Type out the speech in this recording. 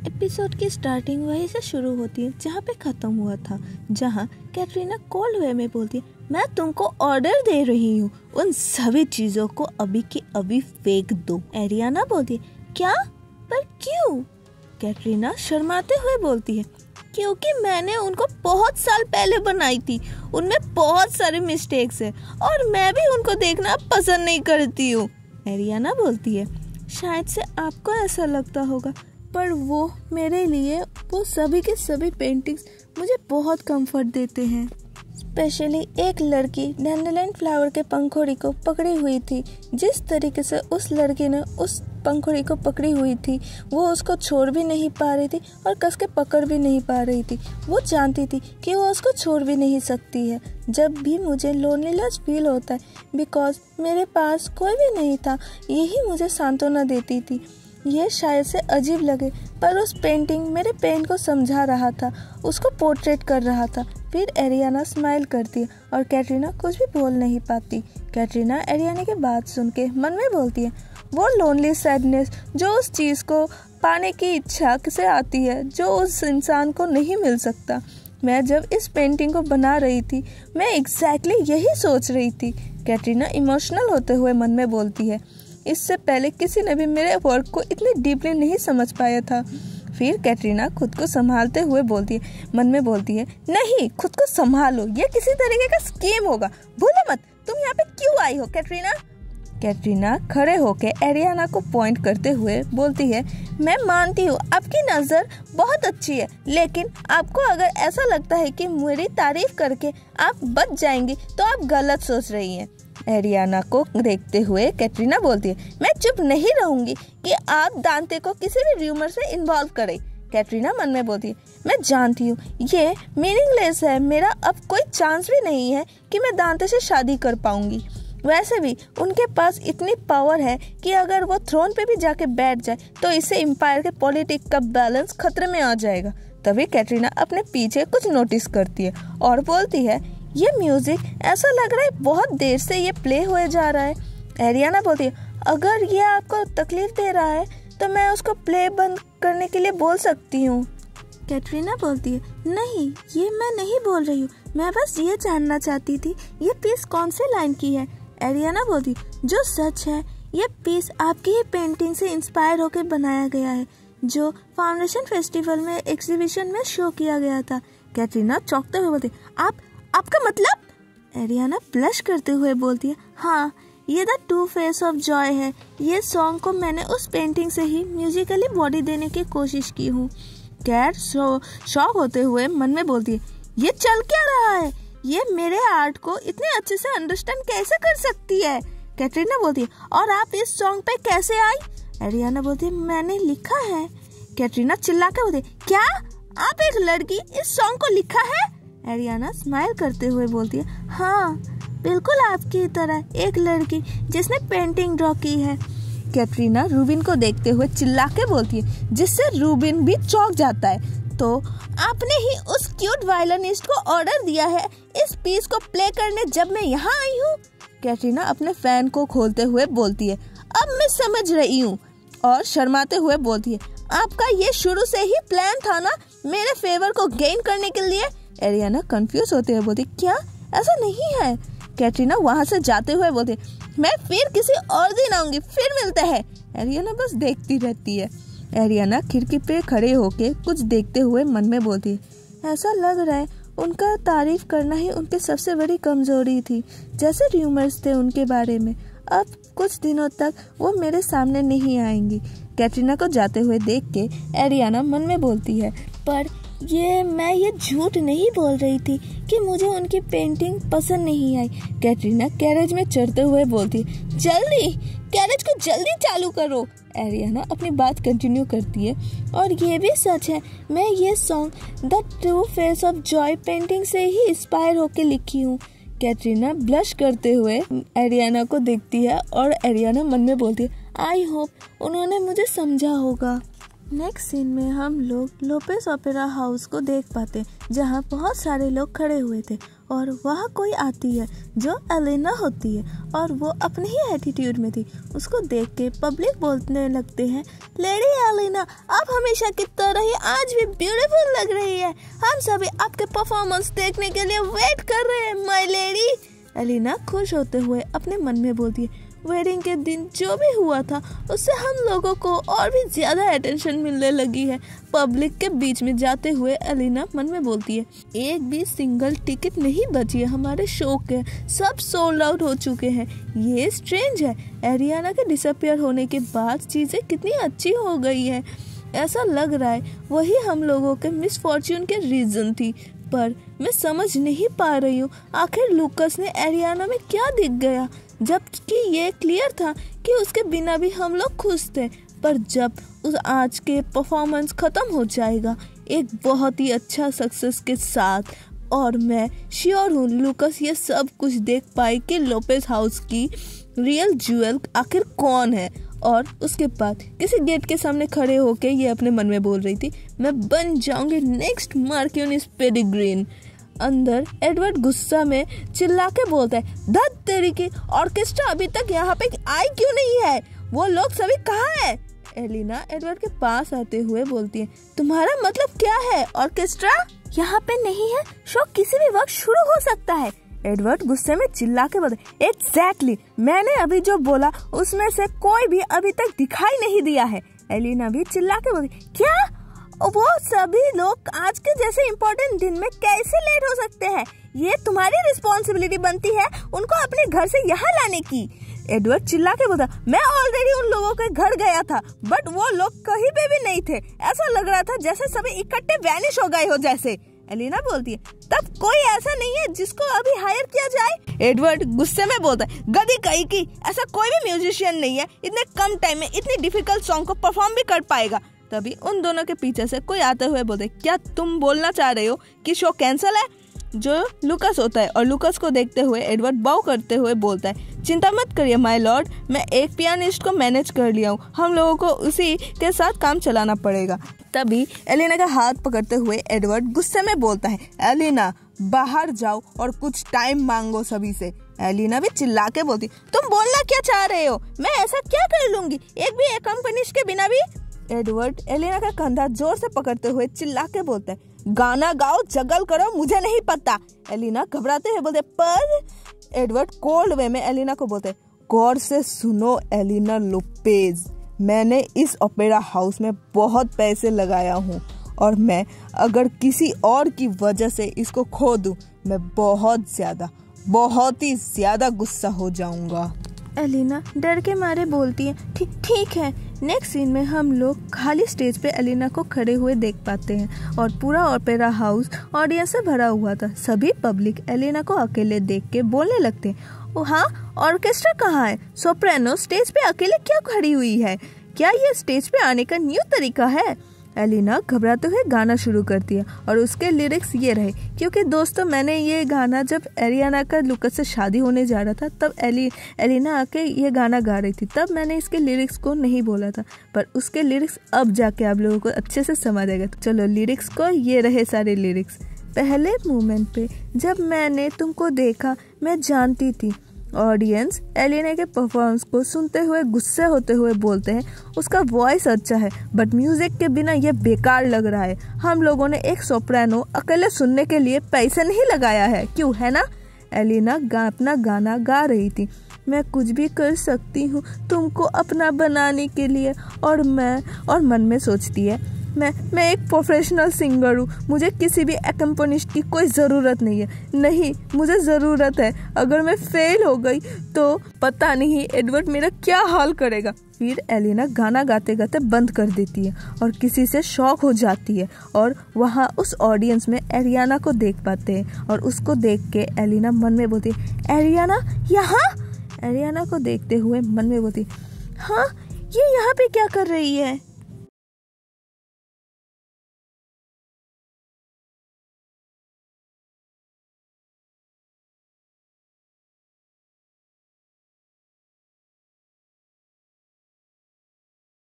Episode की starting वहीं से शुरू होती है जहाँ पे खत्म हुआ था, जहाँ कैटरीना कोल्ड वे में बोलती है, मैं तुमको ऑर्डर दे रही हूँ, उन सभी चीजों को अभी के अभी फेंक दो। एरियाना बोलती है, क्या? पर क्यों? कैटरीना शर्माते हुए बोलती है, क्योंकि मैंने उनको बहुत साल पहले बनाई थी, उनमें बहुत सारे मिस्टेक्स हैं और मैं भी उनको देखना पसंद नहीं करती हूँ। एरियाना बोलती है, शायद से आपको ऐसा लगता होगा, पर वो मेरे लिए वो सभी के सभी पेंटिंग्स मुझे बहुत कंफर्ट देते हैं। स्पेशली एक लड़की डैंडेलियन फ्लावर के पंखुड़ी को पकड़ी हुई थी। जिस तरीके से उस लड़की ने उस पंखुड़ी को पकड़ी हुई थी, वो उसको छोड़ भी नहीं पा रही थी और कस के पकड़ भी नहीं पा रही थी। वो जानती थी कि वो उसको छोड़ भी नहीं सकती है। जब भी मुझे लोनलीनेस फील होता है, बिकॉज मेरे पास कोई भी नहीं था, यही मुझे सांत्वना देती थी। ये शायद से अजीब लगे, पर उस पेंटिंग मेरे पेन को समझा रहा था, उसको पोर्ट्रेट कर रहा था। फिर एरियाना स्माइल करती है और कैटरीना कुछ भी बोल नहीं पाती। कैटरीना एरियाना की बात सुन के मन में बोलती है, वो लोनली सैडनेस जो उस चीज़ को पाने की इच्छा से आती है, जो उस इंसान को नहीं मिल सकता। मैं जब इस पेंटिंग को बना रही थी, मैं एग्जैक्टली यही सोच रही थी। कैटरीना इमोशनल होते हुए मन में बोलती है, इससे पहले किसी ने भी मेरे वर्क को इतनी डीपली नहीं समझ पाया था। फिर कैटरीना खुद को संभालते हुए बोलती है, मन में बोलती है, नहीं, खुद को संभालो, ये किसी तरीके का स्कीम होगा, भूलो मत तुम यहाँ पे क्यों आई हो। कैटरीना खड़े होके एरियाना को पॉइंट करते हुए बोलती है, मैं मानती हूँ आपकी नज़र बहुत अच्छी है, लेकिन आपको अगर ऐसा लगता है कि मेरी तारीफ करके आप बच जाएंगी तो आप गलत सोच रही हैं। एरियाना को देखते हुए कैटरीना बोलती है, मैं चुप नहीं रहूंगी कि आप दांते को किसी भी र्यूमर से इन्वॉल्व करें। कैटरीना मन में बोलती है, मैं जानती हूँ ये मीनिंगलेस है, मेरा अब कोई चांस भी नहीं है कि मैं दांते से शादी कर पाऊंगी। वैसे भी उनके पास इतनी पावर है कि अगर वो थ्रोन पे भी जाके बैठ जाए तो इससे एम्पायर के पॉलिटिक्स का बैलेंस खतरे में आ जाएगा। तभी कैटरीना अपने पीछे कुछ नोटिस करती है और बोलती है, ये म्यूजिक ऐसा लग रहा है बहुत देर से ये प्ले हुए जा रहा है। एरियाना बोलती है, अगर ये आपको तकलीफ दे रहा है तो मैं उसको प्ले बंद करने के लिए बोल सकती हूँ। कैटरीना बोलती है, नहीं, ये मैं नहीं बोल रही हूँ, मैं बस ये जानना चाहती थी ये पीस कौन से लाइन की है। एरियाना बोलती, जो सच है ये पीस आपकी ही पेंटिंग से इंस्पायर होकर बनाया गया है, जो फाउंडेशन फेस्टिवल में एग्जीबिशन में शो किया गया था। कैटरीना चौंकते हुए बोलती, आपका मतलब? एरियाना ब्लश करते हुए बोलती है, हाँ, ये the two face of Joy है। ये सॉन्ग को मैंने उस पेंटिंग से ही म्यूजिकली बॉडी देने की कोशिश की हूँ। कैट शॉक होते हुए मन में बोलती है, ये चल क्या रहा है? ये मेरे आर्ट को इतने अच्छे से अंडरस्टैंड कैसे कर सकती है? कैटरीना बोलती है, और आप इस सॉन्ग पे कैसे आई? एरियाना बोलती है, मैंने लिखा है। कैटरीना चिल्ला के बोलती है, क्या आप एक लड़की इस सॉन्ग को लिखा है? एरियाना स्माइल करते हुए बोलती है, हाँ, बिल्कुल आपकी तरह एक लड़की जिसने पेंटिंग ड्रॉ की है। कैटरीना रूबिन को देखते हुए चिल्ला के बोलती है, जिससे रूबिन भी चौंक जाता है, तो आपने ही उस क्यूट वायलिनिस्ट को ऑर्डर दिया है इस पीस को प्ले करने जब मैं यहाँ आई हूँ। कैटरीना अपने फैन को खोलते हुए बोलती है, अब मैं समझ रही हूँ, और शर्माते हुए बोलती है, आपका ये शुरू से ही प्लान था ना मेरे फेवर को गेन करने के लिए? एरियाना कंफ्यूज होते हुए बोलती, क्या ऐसा नहीं है? कैटरीना वहां से जाते हुए बोलती, मैं फिर किसी और दिन आऊंगी, फिर मिलते हैं। एरियाना बस देखती रहती है। एरियाना खिड़की पे खड़े होके कुछ देखते हुए मन में बोलती है, ऐसा लग रहा है उनका तारीफ करना ही उनकी सबसे बड़ी कमजोरी थी, जैसे र्यूमर्स थे उनके बारे में। अब कुछ दिनों तक वो मेरे सामने नहीं आएंगी। कैटरीना को जाते हुए देख के एरियाना मन में बोलती है, पर मैं ये झूठ नहीं बोल रही थी कि मुझे उनकी पेंटिंग पसंद नहीं आई। कैटरीना कैरेज में चढ़ते हुए बोलती, जल्दी कैरेज को जल्दी चालू करो। एरियाना अपनी बात कंटिन्यू करती है, और ये भी सच है, मैं ये song the two face of Joy painting से ही इंस्पायर होकर लिखी हूँ। कैटरीना ब्लश करते हुए एरियाना को देखती है और एरियाना मन में बोलती है, आई होप उन्होंने मुझे समझा होगा। नेक्स्ट सीन में हम लोग लोपेस ओपेरा हाउस को देख पाते, जहाँ बहुत सारे लोग खड़े हुए थे और वहाँ कोई आती है जो एलिना होती है और वो अपने ही एटीट्यूड में थी। उसको देख के पब्लिक बोलने लगते हैं, लेडी एलिना आप हमेशा की तरह ही आज भी ब्यूटीफुल लग रही है, हम सभी आपके परफॉर्मेंस देखने के लिए वेट कर रहे हैं माय लेडी। एलिना खुश होते हुए अपने मन में बोलती है, वेडिंग के दिन जो भी हुआ था उससे हम लोगों को और भी ज़्यादा अटेंशन मिलने लगी है। पब्लिक के बीच में जाते हुए एलिना मन में बोलती है, एक भी सिंगल टिकट नहीं बची है हमारे शो के, सब सोल्ड आउट हो चुके हैं। ये स्ट्रेंज है, एरियाना के डिसअपियर होने के बाद चीज़ें कितनी अच्छी हो गई है। ऐसा लग रहा है वही हम लोगों के मिसफॉर्च्यून के रीज़न थी, पर मैं समझ नहीं पा रही हूँ आखिर लूकस ने एरियाना में क्या दिख गया, जबकि ये क्लियर था कि उसके बिना भी हम लोग खुश थे। पर जब उस आज के परफॉर्मेंस ख़त्म हो जाएगा एक बहुत ही अच्छा सक्सेस के साथ, और मैं श्योर हूँ लूकस ये सब कुछ देख पाए कि लोपेज हाउस की रियल ज्वेल आखिर कौन है। और उसके बाद किसी गेट के सामने खड़े होके ये अपने मन में बोल रही थी, मैं बन जाऊंगी नेक्स्ट मार्क्यूनिस पेडिग्रीन। अंदर एडवर्ड गुस्सा में चिल्ला के बोलता है, धत तेरी की, ऑर्केस्ट्रा अभी तक यहाँ पे आई क्यों नहीं है, वो लोग सभी कहाँ है। एलिना एडवर्ड के पास आते हुए बोलती है, तुम्हारा मतलब क्या है, ऑर्केस्ट्रा यहाँ पे नहीं है, शो किसी भी वक्त शुरू हो सकता है। एडवर्ड गुस्से में चिल्ला के बोलते, एग्जैक्टली, मैंने अभी जो बोला उसमें से कोई भी अभी तक दिखाई नहीं दिया है। एलिना भी चिल्ला के बोलती, क्या वो सभी लोग आज के जैसे इम्पोर्टेंट दिन में कैसे लेट हो सकते हैं, ये तुम्हारी रिस्पॉन्सिबिलिटी बनती है उनको अपने घर से यहाँ लाने की। एडवर्ड चिल्ला के बोलता, मैं ऑलरेडी उन लोगों के घर गया था बट वो लोग कहीं पे भी नहीं थे, ऐसा लग रहा था जैसे सभी इकट्ठे वैनिश हो गए हो जैसे। एलिना बोलती है, तब कोई ऐसा नहीं है जिसको अभी हायर किया जाए। एडवर्ड गुस्से में बोलता है, गधी कहीं की, ऐसा कोई भी म्यूजिशियन नहीं है इतने कम टाइम में इतनी डिफिकल्ट सॉन्ग को परफॉर्म भी कर पाएगा। तभी उन दोनों के पीछे से कोई आते हुए बोलते, क्या तुम बोलना चाह रहे हो कि शो कैंसिल है, जो लूकस होता है। और लूकस को देखते हुए एडवर्ड बाउ करते हुए बोलता है, चिंता मत करिए माय लॉर्ड, मैं एक पियानिस्ट को मैनेज कर लिया हूँ, हम लोगों को उसी के साथ काम चलाना पड़ेगा। तभी एलिना का हाथ पकड़ते हुए एडवर्ड गुस्से में बोलता है, एलिना बाहर जाओ और कुछ टाइम मांगो सभी से। एलिना भी चिल्ला के बोलती, तुम बोलना क्या चाह रहे हो, मैं ऐसा क्या कर लूंगी एक भी एकम्पनिस्ट के बिना भी। एडवर्ड एलिना का कंधा जोर से पकड़ते हुए चिल्ला के बोलता है, गाना गाओ जगल करो मुझे नहीं पता। एलिना घबराते हुए बोलते, पर एडवर्ड कोल्ड वे में एलिना को बोलते, गौर से सुनो एलिना लोपेज, मैंने इस ओपेरा हाउस में बहुत पैसे लगाया हूँ और मैं अगर किसी और की वजह से इसको खो दूँ मैं बहुत ही ज्यादा गुस्सा हो जाऊंगा। एलिना डर के मारे बोलती है, ठीक है। नेक्स्ट सीन में हम लोग खाली स्टेज पे एलिना को खड़े हुए देख पाते हैं और पूरा ओपेरा हाउस ऑडियंस से भरा हुआ था। सभी पब्लिक एलिना को अकेले देख के बोलने लगते हैं, ओ हाँ, ऑर्केस्ट्रा कहाँ है, सोप्रानो स्टेज पे अकेले क्या खड़ी हुई है, क्या ये स्टेज पे आने का न्यू तरीका है। एलिना घबराते हुए गाना शुरू करती है और उसके लिरिक्स ये रहे, क्योंकि दोस्तों मैंने ये गाना जब एरियाना का लूकस से शादी होने जा रहा था तब एलिना आके ये गाना गा रही थी, तब मैंने इसके लिरिक्स को नहीं बोला था, पर उसके लिरिक्स अब जाके आप लोगों को अच्छे से समझ आएगा। तो चलो लिरिक्स को, ये रहे सारे लिरिक्स। पहले मोमेंट पे जब मैंने तुमको देखा मैं जानती थी। ऑडियंस एलिना के परफॉर्मेंस को सुनते हुए गुस्से होते हुए बोलते हैं, उसका वॉइस अच्छा है बट म्यूजिक के बिना ये बेकार लग रहा है, हम लोगों ने एक सोप्रानो अकेले सुनने के लिए पैसे नहीं लगाया है, क्यों है ना। एलिना अपना गाना गा रही थी, मैं कुछ भी कर सकती हूँ तुमको अपना बनाने के लिए, और मन में सोचती है, मैं एक प्रोफेशनल सिंगर हूँ, मुझे किसी भी एकम्पनिस्ट की कोई ज़रूरत नहीं है, नहीं मुझे ज़रूरत है, अगर मैं फेल हो गई तो पता नहीं एडवर्ड मेरा क्या हाल करेगा। फिर एलिना गाना गाते गाते बंद कर देती है और किसी से शॉक हो जाती है और वहाँ उस ऑडियंस में एरियाना को देख पाते हैं और उसको देख के एलिना मन में बोलती है, एरियाना यहाँ। एरियाना को देखते हुए मन में बोलती, हाँ ये यहाँ पे क्या कर रही है।